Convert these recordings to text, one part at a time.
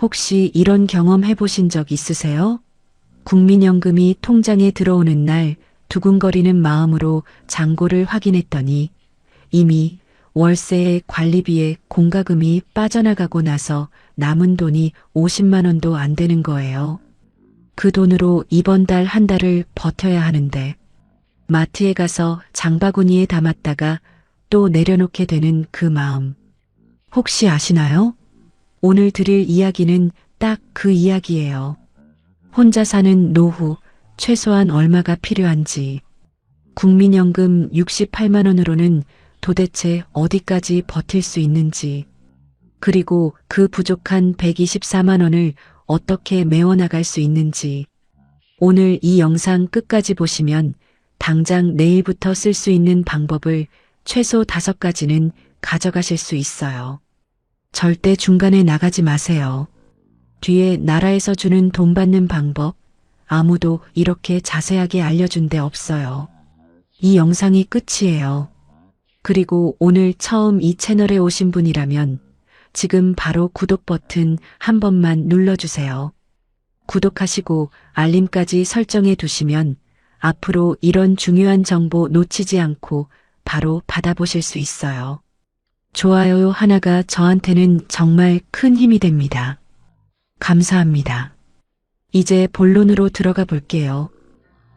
혹시 이런 경험 해보신 적 있으세요? 국민연금이 통장에 들어오는 날 두근거리는 마음으로 잔고를 확인했더니 이미 월세의 관리비에 공과금이 빠져나가고 나서 남은 돈이 50만 원도 안 되는 거예요. 그 돈으로 이번 달 한 달을 버텨야 하는데 마트에 가서 장바구니에 담았다가 또 내려놓게 되는 그 마음. 혹시 아시나요? 오늘 드릴 이야기는 딱 그 이야기예요. 혼자 사는 노후, 최소한 얼마가 필요한지, 국민연금 68만 원으로는 도대체 어디까지 버틸 수 있는지, 그리고 그 부족한 124만 원을 어떻게 메워나갈 수 있는지, 오늘 이 영상 끝까지 보시면 당장 내일부터 쓸 수 있는 방법을 최소 5가지는 가져가실 수 있어요. 절대 중간에 나가지 마세요. 뒤에 나라에서 주는 돈 받는 방법, 아무도 이렇게 자세하게 알려준 데 없어요. 이 영상이 끝이에요. 그리고 오늘 처음 이 채널에 오신 분이라면 지금 바로 구독 버튼 한 번만 눌러주세요. 구독하시고 알림까지 설정해 두시면 앞으로 이런 중요한 정보 놓치지 않고 바로 받아보실 수 있어요. 좋아요 하나가 저한테는 정말 큰 힘이 됩니다. 감사합니다. 이제 본론으로 들어가 볼게요.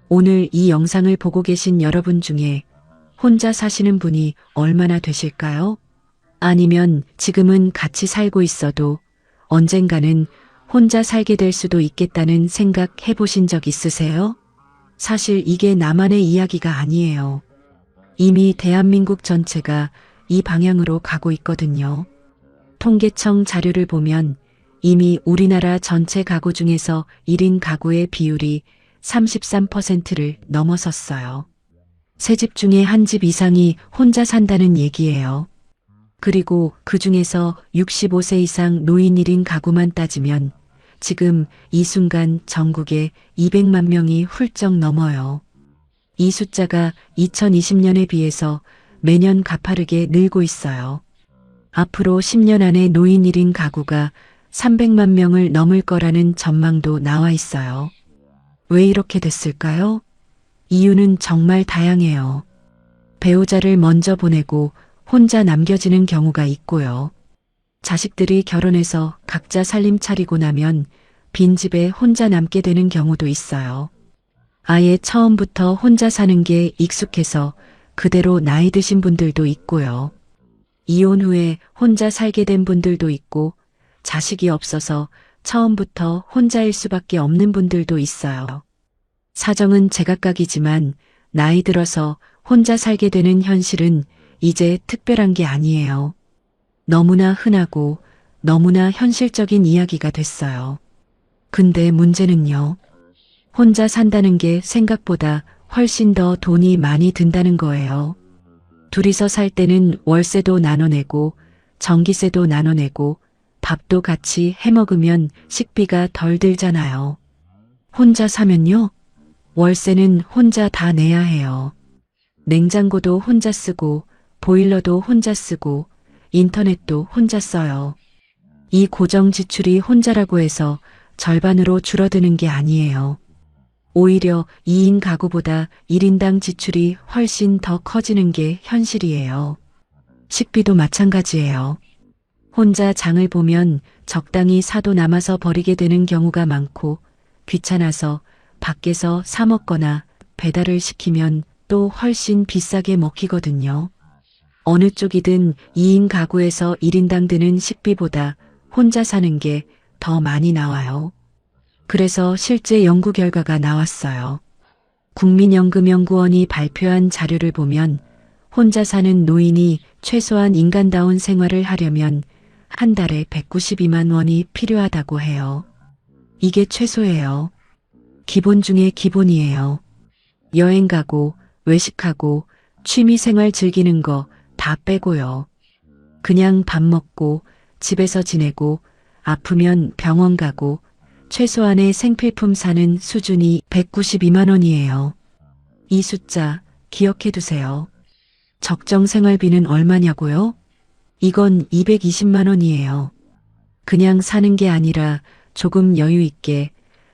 오늘 이 영상을 보고 계신 여러분 중에 혼자 사시는 분이 얼마나 되실까요? 아니면 지금은 같이 살고 있어도 언젠가는 혼자 살게 될 수도 있겠다는 생각 해보신 적 있으세요? 사실 이게 나만의 이야기가 아니에요. 이미 대한민국 전체가 이 방향으로 가고 있거든요. 통계청 자료를 보면 이미 우리나라 전체 가구 중에서 1인 가구의 비율이 33%를 넘어섰어요. 세 집 중에 한 집 이상이 혼자 산다는 얘기예요. 그리고 그 중에서 65세 이상 노인 1인 가구만 따지면 지금 이 순간 전국에 200만 명이 훌쩍 넘어요. 이 숫자가 2020년에 비해서 매년 가파르게 늘고 있어요. 앞으로 10년 안에 노인 1인 가구가 300만 명을 넘을 거라는 전망도 나와 있어요. 왜 이렇게 됐을까요? 이유는 정말 다양해요. 배우자를 먼저 보내고 혼자 남겨지는 경우가 있고요. 자식들이 결혼해서 각자 살림 차리고 나면 빈집에 혼자 남게 되는 경우도 있어요. 아예 처음부터 혼자 사는 게 익숙해서 그대로 나이 드신 분들도 있고요. 이혼 후에 혼자 살게 된 분들도 있고 자식이 없어서 처음부터 혼자일 수밖에 없는 분들도 있어요. 사정은 제각각이지만 나이 들어서 혼자 살게 되는 현실은 이제 특별한 게 아니에요. 너무나 흔하고 너무나 현실적인 이야기가 됐어요. 근데 문제는요. 혼자 산다는 게 생각보다 훨씬 더 돈이 많이 든다는 거예요. 둘이서 살 때는 월세도 나눠내고 전기세도 나눠내고 밥도 같이 해먹으면 식비가 덜 들잖아요. 혼자 사면요. 월세는 혼자 다 내야 해요. 냉장고도 혼자 쓰고 보일러도 혼자 쓰고 인터넷도 혼자 써요. 이 고정 지출이 혼자라고 해서 절반으로 줄어드는 게 아니에요. 오히려 2인 가구보다 1인당 지출이 훨씬 더 커지는 게 현실이에요. 식비도 마찬가지예요. 혼자 장을 보면 적당히 사도 남아서 버리게 되는 경우가 많고 귀찮아서 밖에서 사 먹거나 배달을 시키면 또 훨씬 비싸게 먹히거든요. 어느 쪽이든 2인 가구에서 1인당 드는 식비보다 혼자 사는 게 더 많이 나와요. 그래서 실제 연구 결과가 나왔어요. 국민연금연구원이 발표한 자료를 보면 혼자 사는 노인이 최소한 인간다운 생활을 하려면 한 달에 192만 원이 필요하다고 해요. 이게 최소예요. 기본 중에 기본이에요. 여행 가고 외식하고 취미생활 즐기는 거 다 빼고요. 그냥 밥 먹고 집에서 지내고 아프면 병원 가고 최소한의 생필품 사는 수준이 192만 원이에요. 이 숫자 기억해 두세요. 적정 생활비는 얼마냐고요? 이건 220만 원이에요. 그냥 사는 게 아니라 조금 여유 있게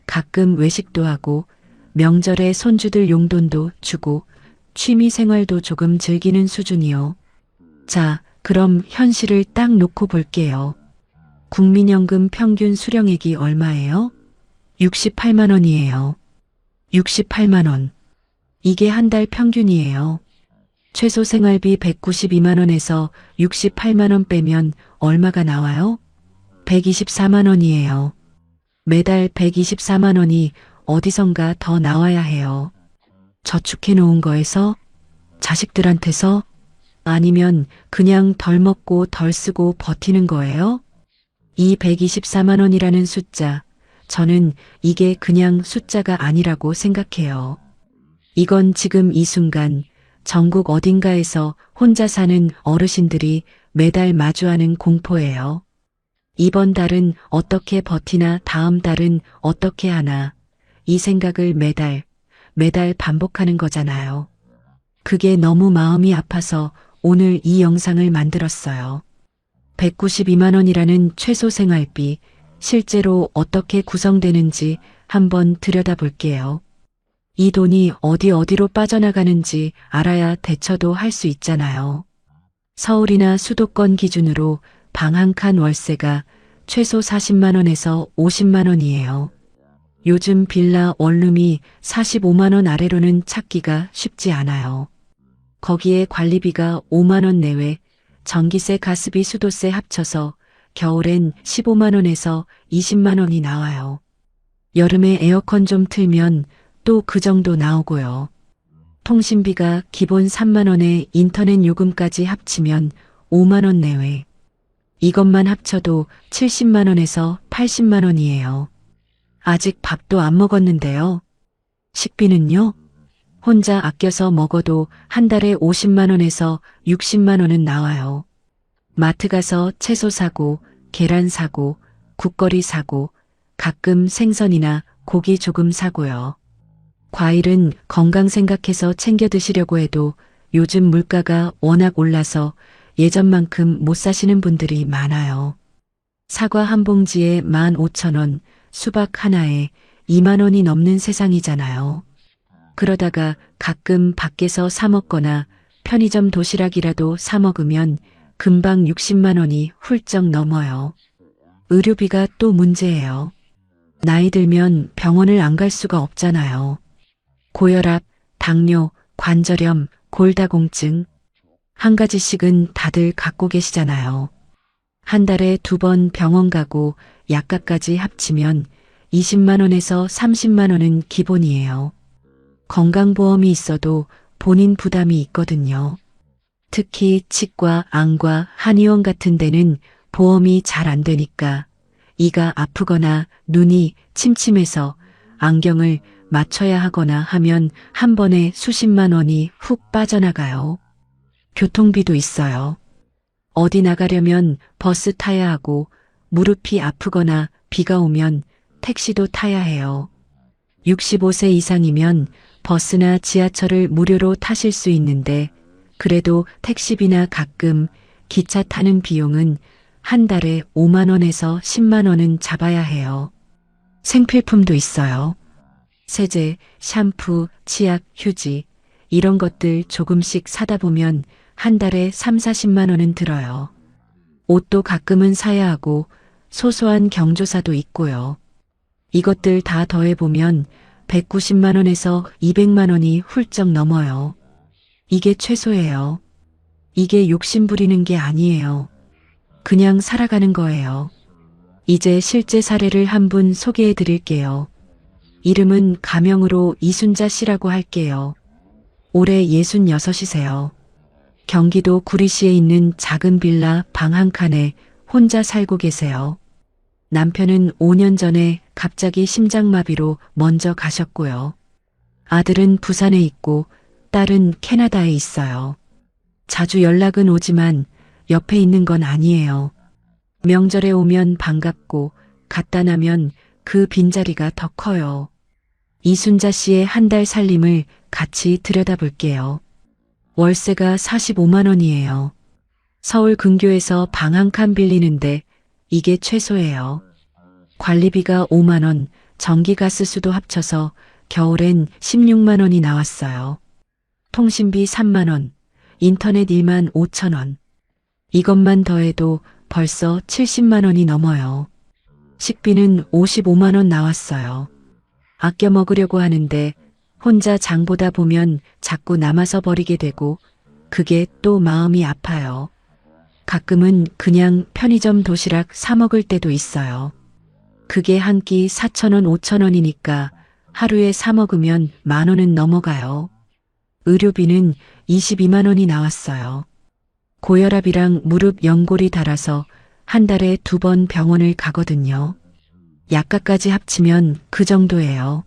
가끔 외식도 하고 명절에 손주들 용돈도 주고 취미 생활도 조금 즐기는 수준이요. 자, 그럼 현실을 딱 놓고 볼게요. 국민연금 평균 수령액이 얼마예요? 68만 원이에요. 68만 원. 이게 한 달 평균이에요. 최소 생활비 192만 원에서 68만 원 빼면 얼마가 나와요? 124만 원이에요. 매달 124만 원이 어디선가 더 나와야 해요. 저축해 놓은 거에서? 자식들한테서? 아니면 그냥 덜 먹고 덜 쓰고 버티는 거예요? 이 124만 원이라는 숫자, 저는 이게 그냥 숫자가 아니라고 생각해요. 이건 지금 이 순간 전국 어딘가에서 혼자 사는 어르신들이 매달 마주하는 공포예요. 이번 달은 어떻게 버티나 다음 달은 어떻게 하나 이 생각을 매달 반복하는 거잖아요. 그게 너무 마음이 아파서 오늘 이 영상을 만들었어요. 192만 원이라는 최소 생활비 실제로 어떻게 구성되는지 한번 들여다볼게요. 이 돈이 어디로 빠져나가는지 알아야 대처도 할 수 있잖아요. 서울이나 수도권 기준으로 방 한 칸 월세가 최소 40만 원에서 50만 원이에요. 요즘 빌라 원룸이 45만 원 아래로는 찾기가 쉽지 않아요. 거기에 관리비가 5만 원 내외, 전기세, 가스비, 수도세 합쳐서 겨울엔 15만 원에서 20만 원이 나와요. 여름에 에어컨 좀 틀면 또 그 정도 나오고요. 통신비가 기본 3만 원에 인터넷 요금까지 합치면 5만 원 내외. 이것만 합쳐도 70만 원에서 80만 원이에요. 아직 밥도 안 먹었는데요. 식비는요? 혼자 아껴서 먹어도 한 달에 50만 원에서 60만 원은 나와요. 마트 가서 채소 사고, 계란 사고, 국거리 사고, 가끔 생선이나 고기 조금 사고요. 과일은 건강 생각해서 챙겨 드시려고 해도 요즘 물가가 워낙 올라서 예전만큼 못 사시는 분들이 많아요. 사과 한 봉지에 15,000원, 수박 하나에 2만 원이 넘는 세상이잖아요. 그러다가 가끔 밖에서 사 먹거나 편의점 도시락이라도 사 먹으면 금방 60만 원이 훌쩍 넘어요. 의료비가 또 문제예요. 나이 들면 병원을 안 갈 수가 없잖아요. 고혈압, 당뇨, 관절염, 골다공증. 한 가지씩은 다들 갖고 계시잖아요. 한 달에 2번 병원 가고 약값까지 합치면 20만 원에서 30만 원은 기본이에요. 건강보험이 있어도 본인 부담이 있거든요. 특히 치과, 안과, 한의원 같은 데는 보험이 잘 안 되니까 이가 아프거나 눈이 침침해서 안경을 맞춰야 하거나 하면 한 번에 수십만 원이 훅 빠져나가요. 교통비도 있어요. 어디 나가려면 버스 타야 하고 무릎이 아프거나 비가 오면 택시도 타야 해요. 65세 이상이면 버스나 지하철을 무료로 타실 수 있는데 그래도 택시비나 가끔 기차 타는 비용은 한 달에 5만 원에서 10만 원은 잡아야 해요. 생필품도 있어요. 세제, 샴푸, 치약, 휴지 이런 것들 조금씩 사다 보면 한 달에 3, 40만 원은 들어요. 옷도 가끔은 사야 하고 소소한 경조사도 있고요. 이것들 다 더해보면 190만 원에서 200만 원이 훌쩍 넘어요. 이게 최소예요. 이게 욕심 부리는 게 아니에요. 그냥 살아가는 거예요. 이제 실제 사례를 한 분 소개해 드릴게요. 이름은 가명으로 이순자 씨라고 할게요. 올해 66이세요. 경기도 구리시에 있는 작은 빌라 방 한 칸에 혼자 살고 계세요. 남편은 5년 전에 갑자기 심장마비로 먼저 가셨고요. 아들은 부산에 있고 딸은 캐나다에 있어요. 자주 연락은 오지만 옆에 있는 건 아니에요. 명절에 오면 반갑고 갔다 나면 그 빈자리가 더 커요. 이순자 씨의 한 달 살림을 같이 들여다볼게요. 월세가 45만 원이에요. 서울 근교에서 방 한 칸 빌리는데 이게 최소예요. 관리비가 5만 원, 전기가스수도 합쳐서 겨울엔 16만 원이 나왔어요. 통신비 3만 원, 인터넷 1만 5천 원. 이것만 더해도 벌써 70만 원이 넘어요. 식비는 55만 원 나왔어요. 아껴 먹으려고 하는데 혼자 장 보다 보면 자꾸 남아서 버리게 되고 그게 또 마음이 아파요. 가끔은 그냥 편의점 도시락 사 먹을 때도 있어요. 그게 한 끼 4,000원, 5,000원이니까 하루에 사 먹으면 10,000원은 넘어가요. 의료비는 22만 원이 나왔어요. 고혈압이랑 무릎 연골이 닳아서 한 달에 2번 병원을 가거든요. 약값까지 합치면 그 정도예요.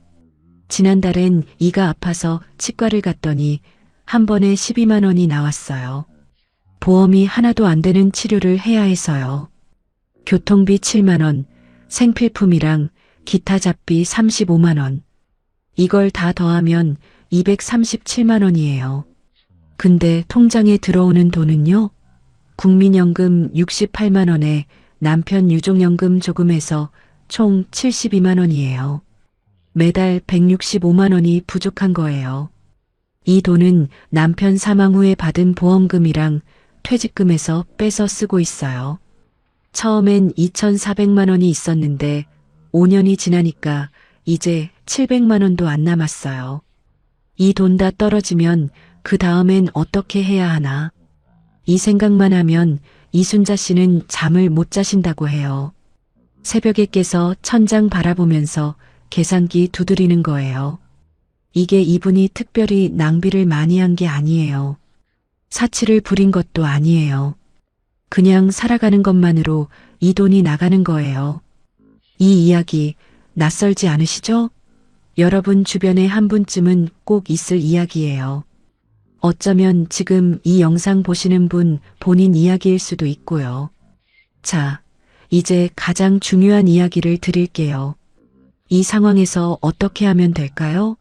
지난달엔 이가 아파서 치과를 갔더니 한 번에 12만 원이 나왔어요. 보험이 하나도 안 되는 치료를 해야 해서요. 교통비 7만 원, 생필품이랑 기타 잡비 35만 원. 이걸 다 더하면 237만 원이에요. 근데 통장에 들어오는 돈은요? 국민연금 68만 원에 남편 유족연금 조금 해서 총 72만 원이에요. 매달 165만 원이 부족한 거예요. 이 돈은 남편 사망 후에 받은 보험금이랑 퇴직금에서 빼서 쓰고 있어요. 처음엔 2,400만 원이 있었는데 5년이 지나니까 이제 700만 원도 안 남았어요. 이 돈 다 떨어지면 그 다음엔 어떻게 해야 하나. 이 생각만 하면 이순자 씨는 잠을 못 자신다고 해요. 새벽에 깨서 천장 바라보면서 계산기 두드리는 거예요. 이게 이분이 특별히 낭비를 많이 한 게 아니에요. 사치를 부린 것도 아니에요. 그냥 살아가는 것만으로 이 돈이 나가는 거예요. 이 이야기 낯설지 않으시죠? 여러분 주변에 한 분쯤은 꼭 있을 이야기예요. 어쩌면 지금 이 영상 보시는 분 본인 이야기일 수도 있고요. 자, 이제 가장 중요한 이야기를 드릴게요. 이 상황에서 어떻게 하면 될까요?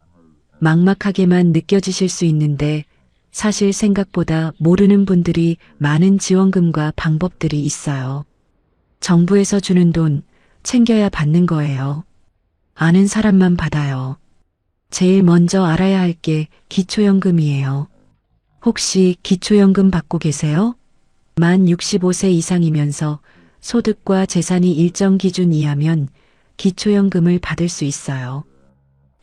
막막하게만 느껴지실 수 있는데 사실 생각보다 모르는 분들이 많은 지원금과 방법들이 있어요. 정부에서 주는 돈 챙겨야 받는 거예요. 아는 사람만 받아요. 제일 먼저 알아야 할 게 기초연금이에요. 혹시 기초연금 받고 계세요? 만 65세 이상이면서 소득과 재산이 일정 기준 이하면 기초연금을 받을 수 있어요.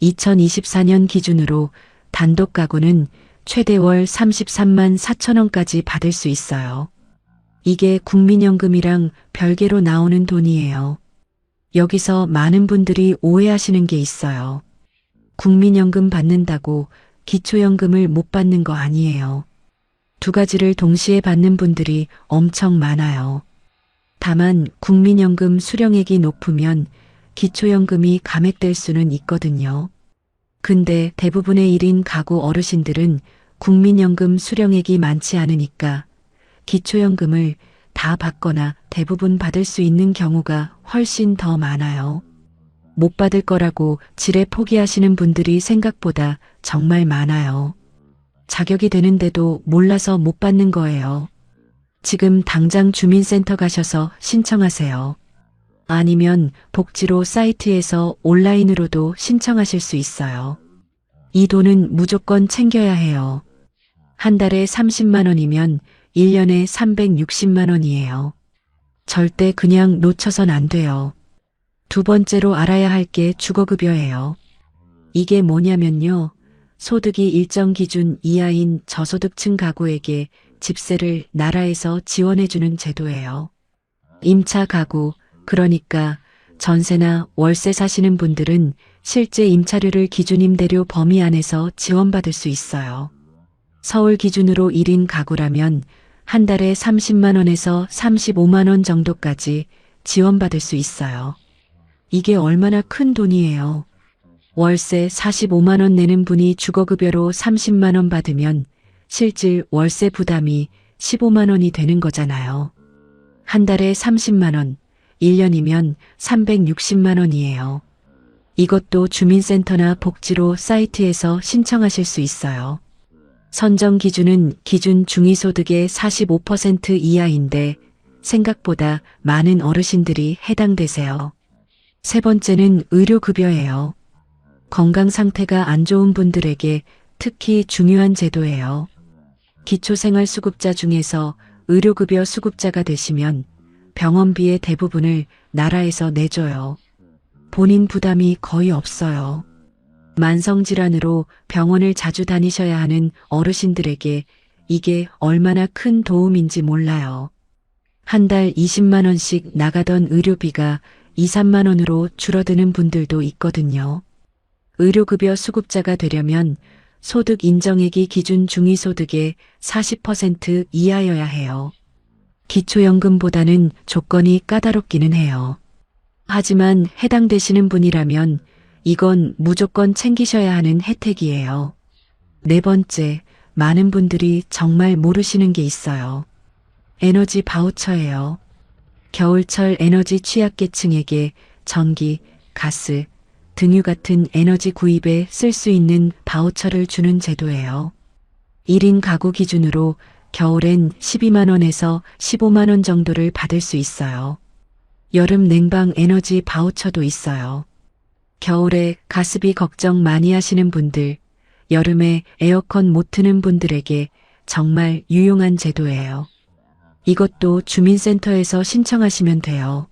2024년 기준으로 단독 가구는 최대 월 33만 4천 원까지 받을 수 있어요. 이게 국민연금이랑 별개로 나오는 돈이에요. 여기서 많은 분들이 오해하시는 게 있어요. 국민연금 받는다고 기초연금을 못 받는 거 아니에요. 두 가지를 동시에 받는 분들이 엄청 많아요. 다만 국민연금 수령액이 높으면 기초연금이 감액될 수는 있거든요. 근데 대부분의 1인 가구 어르신들은 국민연금 수령액이 많지 않으니까 기초연금을 다 받거나 대부분 받을 수 있는 경우가 훨씬 더 많아요. 못 받을 거라고 지레 포기하시는 분들이 생각보다 정말 많아요. 자격이 되는데도 몰라서 못 받는 거예요. 지금 당장 주민센터 가셔서 신청하세요. 아니면 복지로 사이트에서 온라인으로도 신청하실 수 있어요. 이 돈은 무조건 챙겨야 해요. 한 달에 30만 원이면 1년에 360만 원이에요. 절대 그냥 놓쳐선 안 돼요. 두 번째로 알아야 할 게 주거급여예요. 이게 뭐냐면요. 소득이 일정 기준 이하인 저소득층 가구에게 집세를 나라에서 지원해주는 제도예요. 임차 가구, 그러니까 전세나 월세 사시는 분들은 실제 임차료를 기준 임대료 범위 안에서 지원받을 수 있어요. 서울 기준으로 1인 가구라면 한 달에 30만 원에서 35만 원 정도까지 지원받을 수 있어요. 이게 얼마나 큰 돈이에요. 월세 45만 원 내는 분이 주거급여로 30만 원 받으면 실질 월세 부담이 15만 원이 되는 거잖아요. 한 달에 30만 원, 1년이면 360만 원이에요. 이것도 주민센터나 복지로 사이트에서 신청하실 수 있어요. 선정 기준은 기준 중위소득의 45% 이하인데 생각보다 많은 어르신들이 해당되세요. 세 번째는 의료급여예요. 건강 상태가 안 좋은 분들에게 특히 중요한 제도예요. 기초생활수급자 중에서 의료급여 수급자가 되시면 병원비의 대부분을 나라에서 내줘요. 본인 부담이 거의 없어요. 만성질환으로 병원을 자주 다니셔야 하는 어르신들에게 이게 얼마나 큰 도움인지 몰라요. 한 달 20만 원씩 나가던 의료비가 2, 3만 원으로 줄어드는 분들도 있거든요. 의료급여 수급자가 되려면 소득 인정액이 기준 중위소득의 40% 이하여야 해요. 기초연금보다는 조건이 까다롭기는 해요. 하지만 해당되시는 분이라면 이건 무조건 챙기셔야 하는 혜택이에요. 네 번째, 많은 분들이 정말 모르시는 게 있어요. 에너지 바우처예요. 겨울철 에너지 취약계층에게 전기, 가스, 등유 같은 에너지 구입에 쓸 수 있는 바우처를 주는 제도예요. 1인 가구 기준으로 겨울엔 12만 원에서 15만 원 정도를 받을 수 있어요. 여름 냉방 에너지 바우처도 있어요. 겨울에 가스비 걱정 많이 하시는 분들, 여름에 에어컨 못 트는 분들에게 정말 유용한 제도예요. 이것도 주민센터에서 신청하시면 돼요.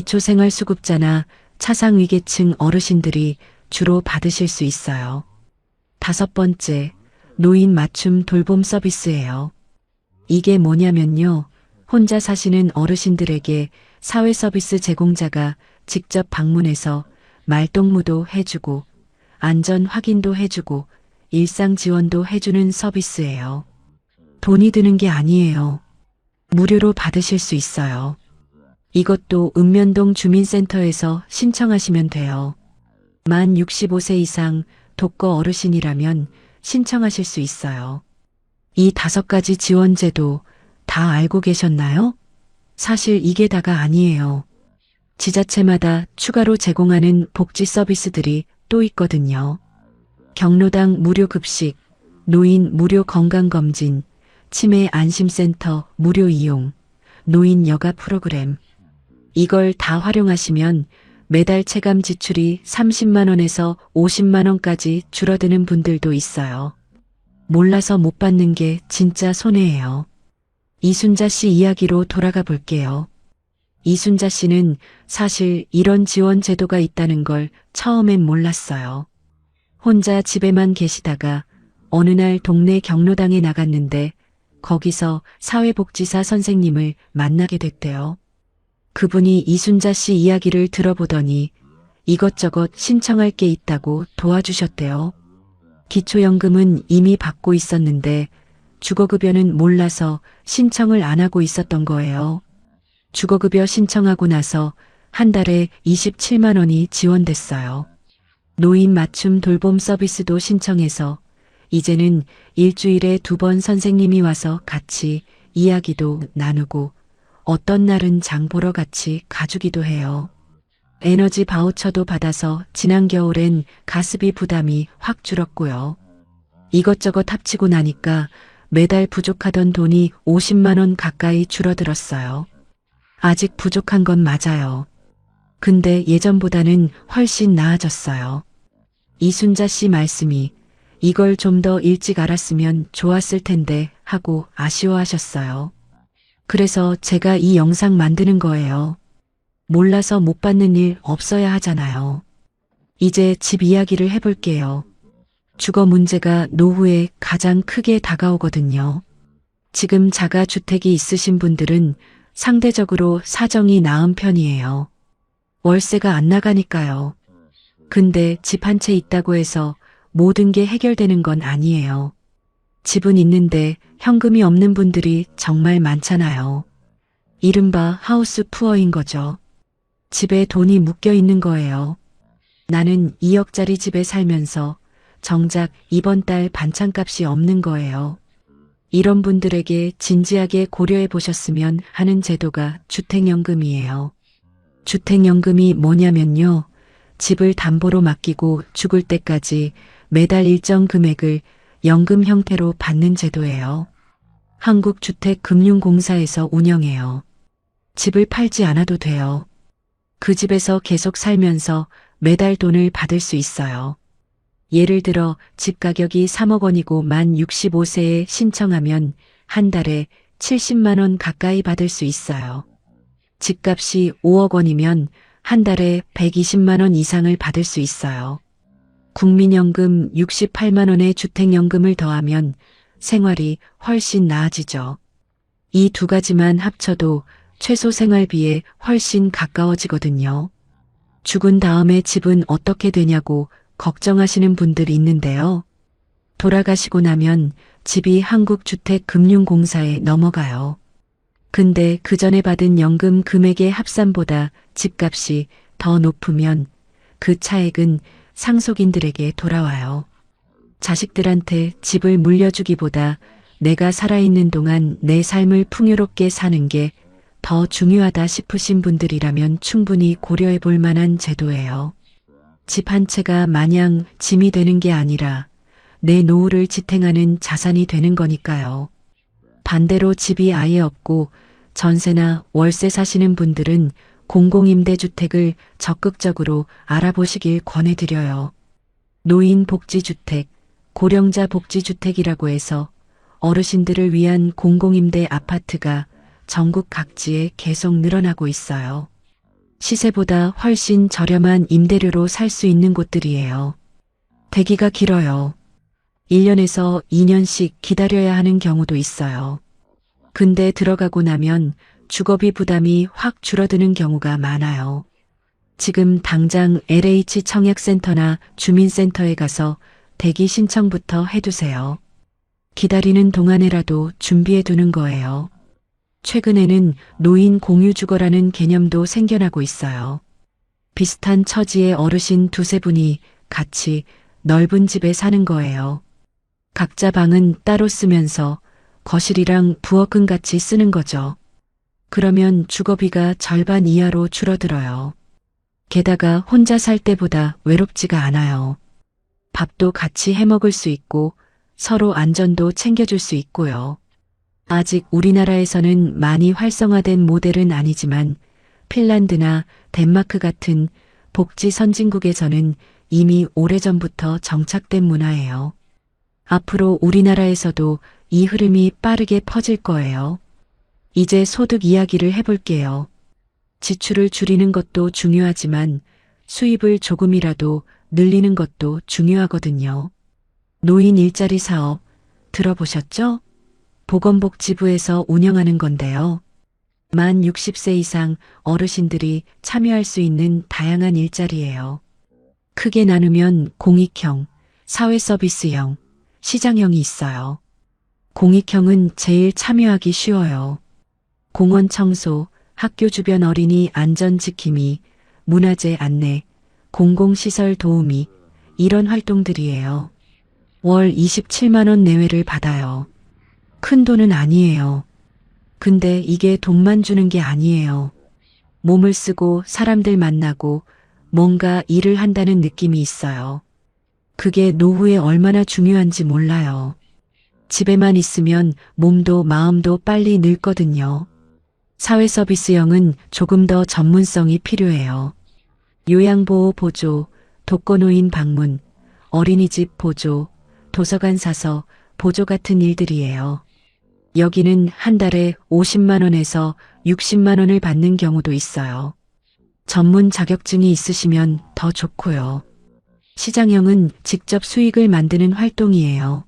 기초생활수급자나 차상위계층 어르신들이 주로 받으실 수 있어요. 다섯 번째, 노인 맞춤 돌봄 서비스예요. 이게 뭐냐면요. 혼자 사시는 어르신들에게 사회 서비스 제공자가 직접 방문해서 말동무도 해주고 안전 확인도 해주고 일상 지원도 해주는 서비스예요. 돈이 드는 게 아니에요. 무료로 받으실 수 있어요. 이것도 읍면동 주민센터에서 신청하시면 돼요. 만 65세 이상 독거 어르신이라면 신청하실 수 있어요. 이 5가지 지원제도 다 알고 계셨나요? 사실 이게 다가 아니에요. 지자체마다 추가로 제공하는 복지 서비스들이 또 있거든요. 경로당 무료 급식, 노인 무료 건강검진, 치매 안심센터 무료 이용, 노인 여가 프로그램. 이걸 다 활용하시면 매달 체감 지출이 30만 원에서 50만 원까지 줄어드는 분들도 있어요. 몰라서 못 받는 게 진짜 손해예요. 이순자 씨 이야기로 돌아가 볼게요. 이순자 씨는 사실 이런 지원 제도가 있다는 걸 처음엔 몰랐어요. 혼자 집에만 계시다가 어느 날 동네 경로당에 나갔는데 거기서 사회복지사 선생님을 만나게 됐대요. 그분이 이순자 씨 이야기를 들어보더니 이것저것 신청할 게 있다고 도와주셨대요. 기초연금은 이미 받고 있었는데 주거급여는 몰라서 신청을 안 하고 있었던 거예요. 주거급여 신청하고 나서 한 달에 27만 원이 지원됐어요. 노인 맞춤 돌봄 서비스도 신청해서 이제는 일주일에 2번 선생님이 와서 같이 이야기도 나누고 어떤 날은 장 보러 같이 가주기도 해요. 에너지 바우처도 받아서 지난 겨울엔 가스비 부담이 확 줄었고요. 이것저것 합치고 나니까 매달 부족하던 돈이 50만 원 가까이 줄어들었어요. 아직 부족한 건 맞아요. 근데 예전보다는 훨씬 나아졌어요. 이순자 씨 말씀이 이걸 좀 더 일찍 알았으면 좋았을 텐데 하고 아쉬워하셨어요. 그래서 제가 이 영상 만드는 거예요. 몰라서 못 받는 일 없어야 하잖아요. 이제 집 이야기를 해볼게요. 주거 문제가 노후에 가장 크게 다가오거든요. 지금 자가주택이 있으신 분들은 상대적으로 사정이 나은 편이에요. 월세가 안 나가니까요. 근데 집 한 채 있다고 해서 모든 게 해결되는 건 아니에요. 집은 있는데 현금이 없는 분들이 정말 많잖아요. 이른바 하우스 푸어인 거죠. 집에 돈이 묶여 있는 거예요. 나는 2억짜리 집에 살면서 정작 이번 달 반찬값이 없는 거예요. 이런 분들에게 진지하게 고려해 보셨으면 하는 제도가 주택연금이에요. 주택연금이 뭐냐면요. 집을 담보로 맡기고 죽을 때까지 매달 일정 금액을 연금 형태로 받는 제도예요. 한국주택금융공사에서 운영해요. 집을 팔지 않아도 돼요. 그 집에서 계속 살면서 매달 돈을 받을 수 있어요. 예를 들어 집 가격이 3억 원이고 만 65세에 신청하면 한 달에 70만 원 가까이 받을 수 있어요. 집값이 5억 원이면 한 달에 120만 원 이상을 받을 수 있어요. 국민연금 68만 원의 주택연금을 더하면 생활이 훨씬 나아지죠. 이 두 가지만 합쳐도 최소 생활비에 훨씬 가까워지거든요. 죽은 다음에 집은 어떻게 되냐고 걱정하시는 분들이 있는데요. 돌아가시고 나면 집이 한국주택금융공사에 넘어가요. 근데 그 전에 받은 연금 금액의 합산보다 집값이 더 높으면 그 차액은 상속인들에게 돌아와요. 자식들한테 집을 물려주기보다 내가 살아있는 동안 내 삶을 풍요롭게 사는 게 더 중요하다 싶으신 분들이라면 충분히 고려해 볼 만한 제도예요. 집 한 채가 마냥 짐이 되는 게 아니라 내 노후를 지탱하는 자산이 되는 거니까요. 반대로 집이 아예 없고 전세나 월세 사시는 분들은 공공임대주택을 적극적으로 알아보시길 권해드려요. 노인복지주택, 고령자 복지주택이라고 해서 어르신들을 위한 공공임대 아파트가 전국 각지에 계속 늘어나고 있어요. 시세보다 훨씬 저렴한 임대료로 살 수 있는 곳들이에요. 대기가 길어요. 1년에서 2년씩 기다려야 하는 경우도 있어요. 근데 들어가고 나면 주거비 부담이 확 줄어드는 경우가 많아요. 지금 당장 LH 청약센터나 주민센터에 가서 대기 신청부터 해두세요. 기다리는 동안에라도 준비해 두는 거예요. 최근에는 노인 공유주거라는 개념도 생겨나고 있어요. 비슷한 처지의 어르신 두세 분이 같이 넓은 집에 사는 거예요. 각자 방은 따로 쓰면서 거실이랑 부엌은 같이 쓰는 거죠. 그러면 주거비가 절반 이하로 줄어들어요. 게다가 혼자 살 때보다 외롭지가 않아요. 밥도 같이 해 먹을 수 있고 서로 안전도 챙겨줄 수 있고요. 아직 우리나라에서는 많이 활성화된 모델은 아니지만 핀란드나 덴마크 같은 복지 선진국에서는 이미 오래전부터 정착된 문화예요. 앞으로 우리나라에서도 이 흐름이 빠르게 퍼질 거예요. 이제 소득 이야기를 해볼게요. 지출을 줄이는 것도 중요하지만 수입을 조금이라도 늘리는 것도 중요하거든요. 노인 일자리 사업 들어보셨죠? 보건복지부에서 운영하는 건데요. 만 60세 이상 어르신들이 참여할 수 있는 다양한 일자리예요. 크게 나누면 공익형, 사회서비스형, 시장형이 있어요. 공익형은 제일 참여하기 쉬워요. 공원 청소, 학교 주변 어린이 안전 지킴이, 문화재 안내, 공공시설 도우미 이런 활동들이에요. 월 27만 원 내외를 받아요. 큰 돈은 아니에요. 근데 이게 돈만 주는 게 아니에요. 몸을 쓰고 사람들 만나고 뭔가 일을 한다는 느낌이 있어요. 그게 노후에 얼마나 중요한지 몰라요. 집에만 있으면 몸도 마음도 빨리 늙거든요. 사회서비스형은 조금 더 전문성이 필요해요. 요양보호 보조, 독거노인 방문, 어린이집 보조, 도서관 사서 보조 같은 일들이에요. 여기는 한 달에 50만 원에서 60만 원을 받는 경우도 있어요. 전문 자격증이 있으시면 더 좋고요. 시장형은 직접 수익을 만드는 활동이에요.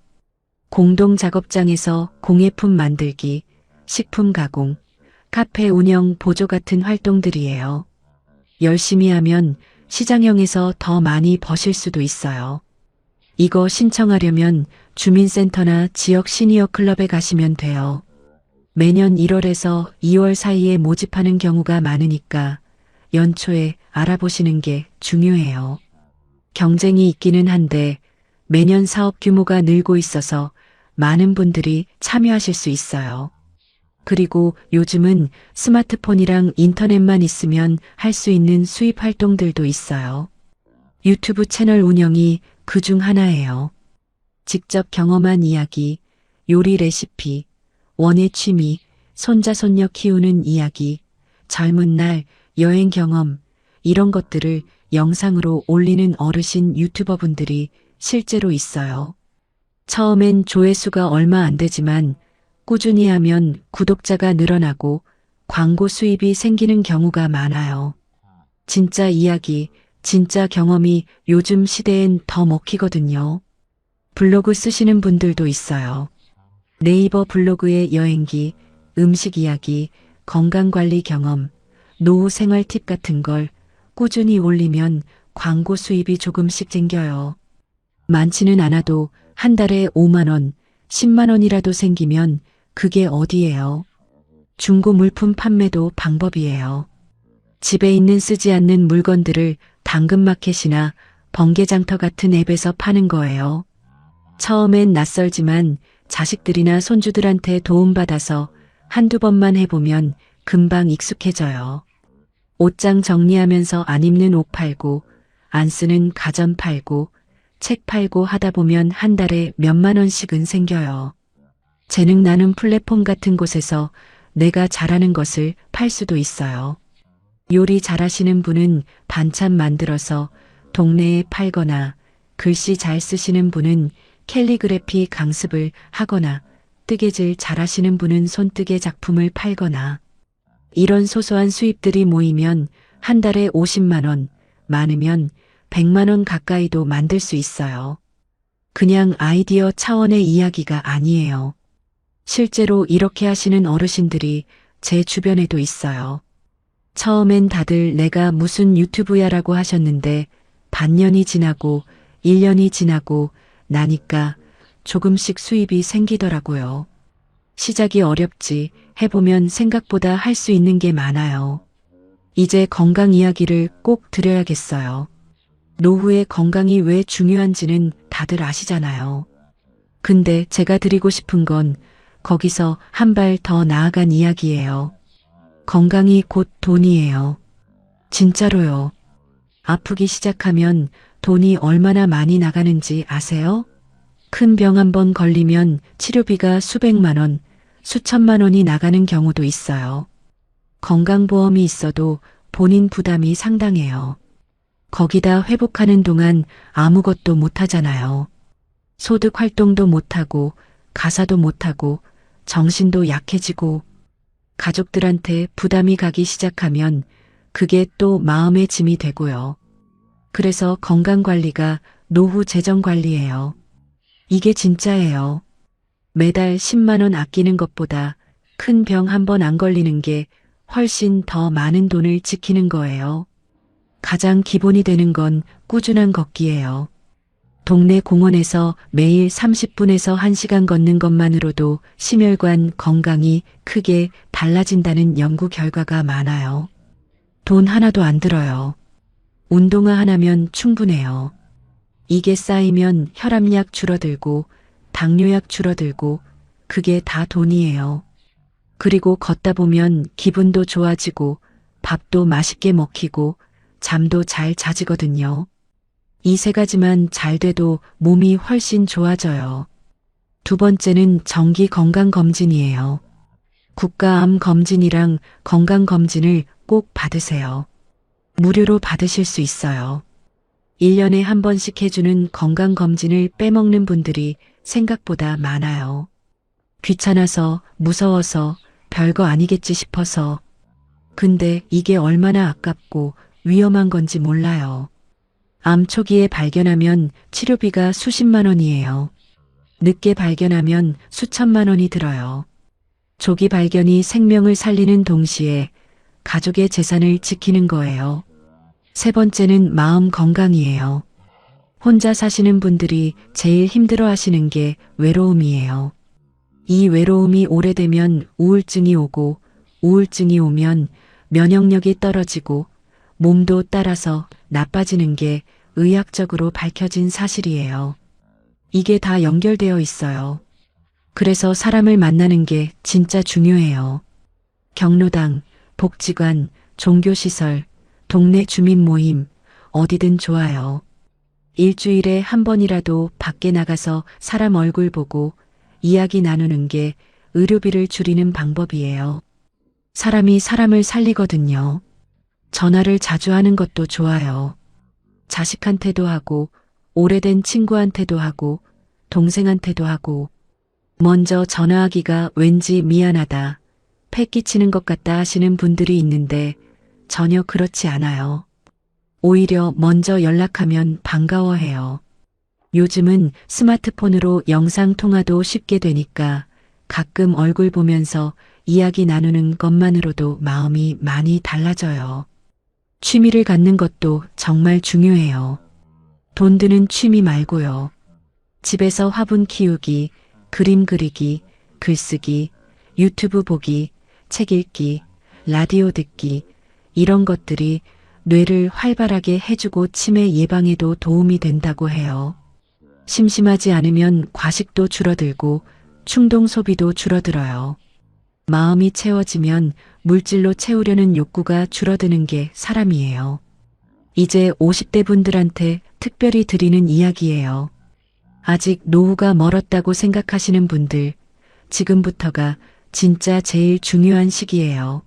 공동 작업장에서 공예품 만들기, 식품 가공, 카페 운영 보조 같은 활동들이에요. 열심히 하면 시장형에서 더 많이 버실 수도 있어요. 이거 신청하려면 주민센터나 지역 시니어 클럽에 가시면 돼요. 매년 1월에서 2월 사이에 모집하는 경우가 많으니까 연초에 알아보시는 게 중요해요. 경쟁이 있기는 한데 매년 사업 규모가 늘고 있어서 많은 분들이 참여하실 수 있어요. 그리고 요즘은 스마트폰이랑 인터넷만 있으면 할 수 있는 수입 활동들도 있어요. 유튜브 채널 운영이 그 중 하나예요. 직접 경험한 이야기, 요리 레시피, 원예 취미, 손자 손녀 키우는 이야기, 젊은 날, 여행 경험, 이런 것들을 영상으로 올리는 어르신 유튜버분들이 실제로 있어요. 처음엔 조회수가 얼마 안 되지만 꾸준히 하면 구독자가 늘어나고 광고 수입이 생기는 경우가 많아요. 진짜 이야기, 진짜 경험이 요즘 시대엔 더 먹히거든요. 블로그 쓰시는 분들도 있어요. 네이버 블로그에 여행기, 음식 이야기, 건강관리 경험, 노후 생활 팁 같은 걸 꾸준히 올리면 광고 수입이 조금씩 생겨요. 많지는 않아도 한 달에 5만 원, 10만 원이라도 생기면 그게 어디예요? 중고 물품 판매도 방법이에요. 집에 있는 쓰지 않는 물건들을 당근마켓이나 번개장터 같은 앱에서 파는 거예요. 처음엔 낯설지만 자식들이나 손주들한테 도움받아서 한두 번만 해보면 금방 익숙해져요. 옷장 정리하면서 안 입는 옷 팔고, 안 쓰는 가전 팔고, 책 팔고 하다 보면 한 달에 몇만 원씩은 생겨요. 재능 나눔 플랫폼 같은 곳에서 내가 잘하는 것을 팔 수도 있어요. 요리 잘하시는 분은 반찬 만들어서 동네에 팔거나, 글씨 잘 쓰시는 분은 캘리그래피 강습을 하거나, 뜨개질 잘하시는 분은 손뜨개 작품을 팔거나, 이런 소소한 수입들이 모이면 한 달에 50만 원, 많으면 100만 원 가까이도 만들 수 있어요. 그냥 아이디어 차원의 이야기가 아니에요. 실제로 이렇게 하시는 어르신들이 제 주변에도 있어요. 처음엔 다들 내가 무슨 유튜브야라고 하셨는데 반년이 지나고 1년이 지나고 나니까 조금씩 수입이 생기더라고요. 시작이 어렵지, 해보면 생각보다 할 수 있는 게 많아요. 이제 건강 이야기를 꼭 드려야겠어요. 노후의 건강이 왜 중요한지는 다들 아시잖아요. 근데 제가 드리고 싶은 건 거기서 한 발 더 나아간 이야기예요. 건강이 곧 돈이에요. 진짜로요. 아프기 시작하면 돈이 얼마나 많이 나가는지 아세요? 큰 병 한 번 걸리면 치료비가 수백만 원, 수천만 원이 나가는 경우도 있어요. 건강보험이 있어도 본인 부담이 상당해요. 거기다 회복하는 동안 아무것도 못하잖아요. 소득 활동도 못하고 가사도 못하고 정신도 약해지고 가족들한테 부담이 가기 시작하면 그게 또 마음의 짐이 되고요. 그래서 건강관리가 노후 재정관리예요. 이게 진짜예요. 매달 10만 원 아끼는 것보다 큰 병 한 번 안 걸리는 게 훨씬 더 많은 돈을 지키는 거예요. 가장 기본이 되는 건 꾸준한 걷기예요. 동네 공원에서 매일 30분에서 1시간 걷는 것만으로도 심혈관 건강이 크게 달라진다는 연구 결과가 많아요. 돈 하나도 안 들어요. 운동화 하나면 충분해요. 이게 쌓이면 혈압약 줄어들고 당뇨약 줄어들고 그게 다 돈이에요. 그리고 걷다 보면 기분도 좋아지고 밥도 맛있게 먹히고 잠도 잘 자지거든요. 이 세 가지만 잘 돼도 몸이 훨씬 좋아져요. 두 번째는 정기 건강검진이에요. 국가암 검진이랑 건강검진을 꼭 받으세요. 무료로 받으실 수 있어요. 1년에 한 번씩 해주는 건강검진을 빼먹는 분들이 생각보다 많아요. 귀찮아서, 무서워서, 별거 아니겠지 싶어서. 근데 이게 얼마나 아깝고 위험한 건지 몰라요. 암 초기에 발견하면 치료비가 수십만 원이에요. 늦게 발견하면 수천만 원이 들어요. 조기 발견이 생명을 살리는 동시에 가족의 재산을 지키는 거예요. 세 번째는 마음 건강이에요. 혼자 사시는 분들이 제일 힘들어 하시는 게 외로움이에요. 이 외로움이 오래되면 우울증이 오고, 우울증이 오면 면역력이 떨어지고 몸도 따라서 나빠지는 게 의학적으로 밝혀진 사실이에요. 이게 다 연결되어 있어요. 그래서 사람을 만나는 게 진짜 중요해요. 경로당, 복지관, 종교시설, 동네 주민 모임, 어디든 좋아요. 일주일에 한 번이라도 밖에 나가서 사람 얼굴 보고 이야기 나누는 게 의료비를 줄이는 방법이에요. 사람이 사람을 살리거든요. 전화를 자주 하는 것도 좋아요. 자식한테도 하고, 오래된 친구한테도 하고, 동생한테도 하고, 먼저 전화하기가 왠지 미안하다, 패 끼치는 것 같다 하시는 분들이 있는데 전혀 그렇지 않아요. 오히려 먼저 연락하면 반가워해요. 요즘은 스마트폰으로 영상 통화도 쉽게 되니까 가끔 얼굴 보면서 이야기 나누는 것만으로도 마음이 많이 달라져요. 취미를 갖는 것도 정말 중요해요. 돈 드는 취미 말고요. 집에서 화분 키우기, 그림 그리기, 글쓰기, 유튜브 보기, 책 읽기, 라디오 듣기, 이런 것들이 뇌를 활발하게 해주고 치매 예방에도 도움이 된다고 해요. 심심하지 않으면 과식도 줄어들고 충동 소비도 줄어들어요. 마음이 채워지면 물질로 채우려는 욕구가 줄어드는 게 사람이에요. 이제 50대 분들한테 특별히 드리는 이야기예요. 아직 노후가 멀었다고 생각하시는 분들, 지금부터가 진짜 제일 중요한 시기예요.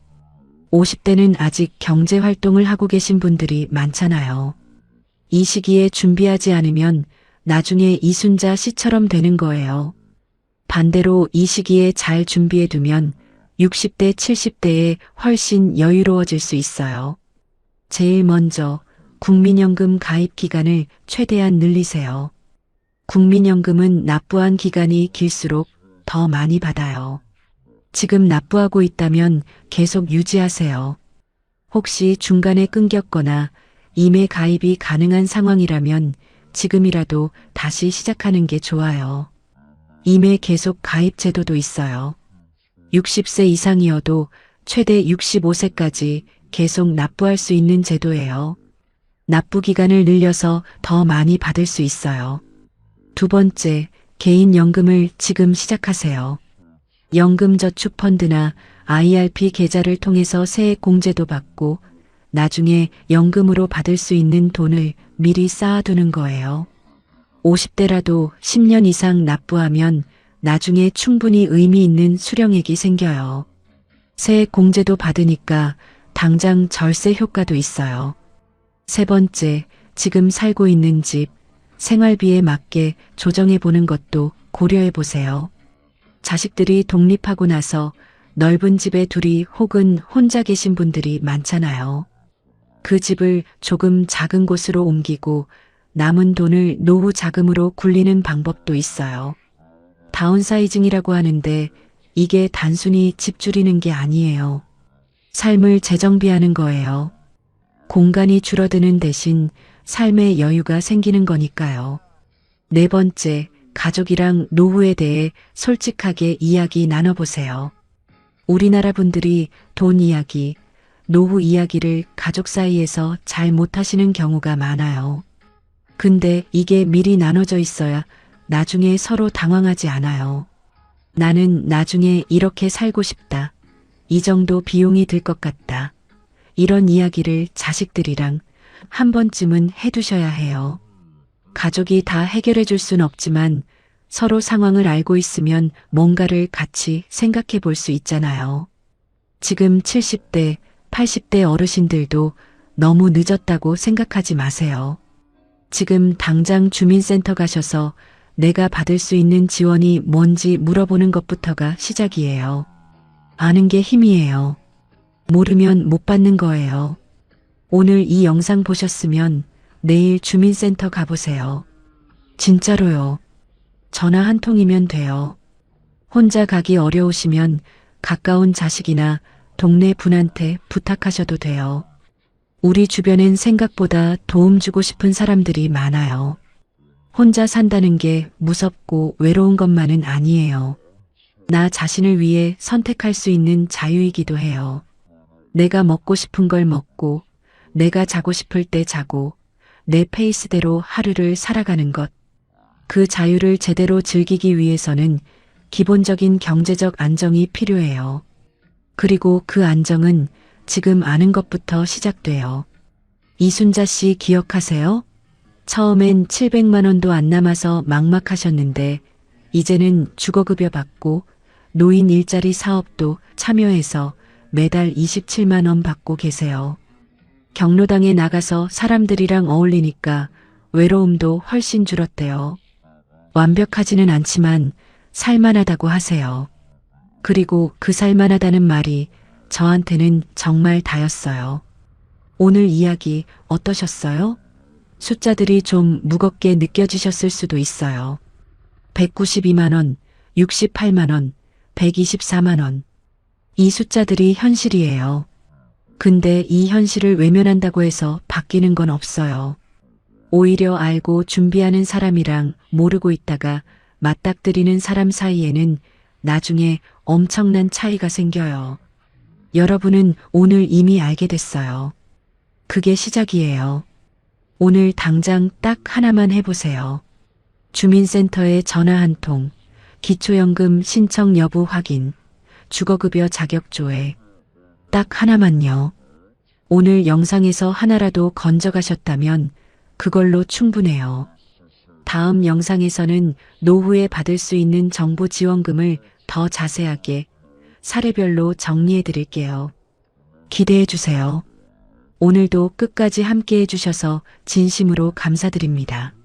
50대는 아직 경제 활동을 하고 계신 분들이 많잖아요. 이 시기에 준비하지 않으면 나중에 이순자 씨처럼 되는 거예요. 반대로 이 시기에 잘 준비해 두면 60대, 70대에 훨씬 여유로워질 수 있어요. 제일 먼저 국민연금 가입 기간을 최대한 늘리세요. 국민연금은 납부한 기간이 길수록 더 많이 받아요. 지금 납부하고 있다면 계속 유지하세요. 혹시 중간에 끊겼거나 임해 가입이 가능한 상황이라면 지금이라도 다시 시작하는 게 좋아요. 임해 계속 가입 제도도 있어요. 60세 이상이어도 최대 65세까지 계속 납부할 수 있는 제도예요. 납부 기간을 늘려서 더 많이 받을 수 있어요. 두 번째, 개인연금을 지금 시작하세요. 연금저축펀드나 IRP 계좌를 통해서 세액공제도 받고 나중에 연금으로 받을 수 있는 돈을 미리 쌓아두는 거예요. 50대라도 10년 이상 납부하면 나중에 충분히 의미 있는 수령액이 생겨요. 세액공제도 받으니까 당장 절세 효과도 있어요. 세 번째, 지금 살고 있는 집, 생활비에 맞게 조정해 보는 것도 고려해 보세요. 자식들이 독립하고 나서 넓은 집에 둘이 혹은 혼자 계신 분들이 많잖아요. 그 집을 조금 작은 곳으로 옮기고 남은 돈을 노후 자금으로 굴리는 방법도 있어요. 다운사이징이라고 하는데 이게 단순히 집 줄이는 게 아니에요. 삶을 재정비하는 거예요. 공간이 줄어드는 대신 삶의 여유가 생기는 거니까요. 네 번째, 가족이랑 노후에 대해 솔직하게 이야기 나눠보세요. 우리나라 분들이 돈 이야기, 노후 이야기를 가족 사이에서 잘 못하시는 경우가 많아요. 근데 이게 미리 나눠져 있어야 나중에 서로 당황하지 않아요. 나는 나중에 이렇게 살고 싶다. 이 정도 비용이 들 것 같다. 이런 이야기를 자식들이랑 한 번쯤은 해두셔야 해요. 가족이 다 해결해 줄 순 없지만 서로 상황을 알고 있으면 뭔가를 같이 생각해 볼 수 있잖아요. 지금 70대, 80대 어르신들도 너무 늦었다고 생각하지 마세요. 지금 당장 주민센터 가셔서 내가 받을 수 있는 지원이 뭔지 물어보는 것부터가 시작이에요. 아는 게 힘이에요. 모르면 못 받는 거예요. 오늘 이 영상 보셨으면 내일 주민센터 가보세요. 진짜로요. 전화 한 통이면 돼요. 혼자 가기 어려우시면 가까운 자식이나 동네 분한테 부탁하셔도 돼요. 우리 주변엔 생각보다 도움 주고 싶은 사람들이 많아요. 혼자 산다는 게 무섭고 외로운 것만은 아니에요. 나 자신을 위해 선택할 수 있는 자유이기도 해요. 내가 먹고 싶은 걸 먹고, 내가 자고 싶을 때 자고, 내 페이스대로 하루를 살아가는 것. 그 자유를 제대로 즐기기 위해서는 기본적인 경제적 안정이 필요해요. 그리고 그 안정은 지금 아는 것부터 시작돼요. 이순자 씨 기억하세요? 처음엔 700만 원도 안 남아서 막막하셨는데 이제는 주거급여 받고 노인 일자리 사업도 참여해서 매달 27만 원 받고 계세요. 경로당에 나가서 사람들이랑 어울리니까 외로움도 훨씬 줄었대요. 완벽하지는 않지만 살만하다고 하세요. 그리고 그 살만하다는 말이 저한테는 정말 다였어요. 오늘 이야기 어떠셨어요? 숫자들이 좀 무겁게 느껴지셨을 수도 있어요. 192만 원, 68만 원, 124만 원. 이 숫자들이 현실이에요. 근데 이 현실을 외면한다고 해서 바뀌는 건 없어요. 오히려 알고 준비하는 사람이랑 모르고 있다가 맞닥뜨리는 사람 사이에는 나중에 엄청난 차이가 생겨요. 여러분은 오늘 이미 알게 됐어요. 그게 시작이에요. 오늘 당장 딱 하나만 해보세요. 주민센터에 전화 한 통, 기초연금 신청 여부 확인, 주거급여 자격 조회. 딱 하나만요. 오늘 영상에서 하나라도 건져가셨다면 그걸로 충분해요. 다음 영상에서는 노후에 받을 수 있는 정부 지원금을 더 자세하게 사례별로 정리해 드릴게요. 기대해 주세요. 오늘도 끝까지 함께 해주셔서 진심으로 감사드립니다.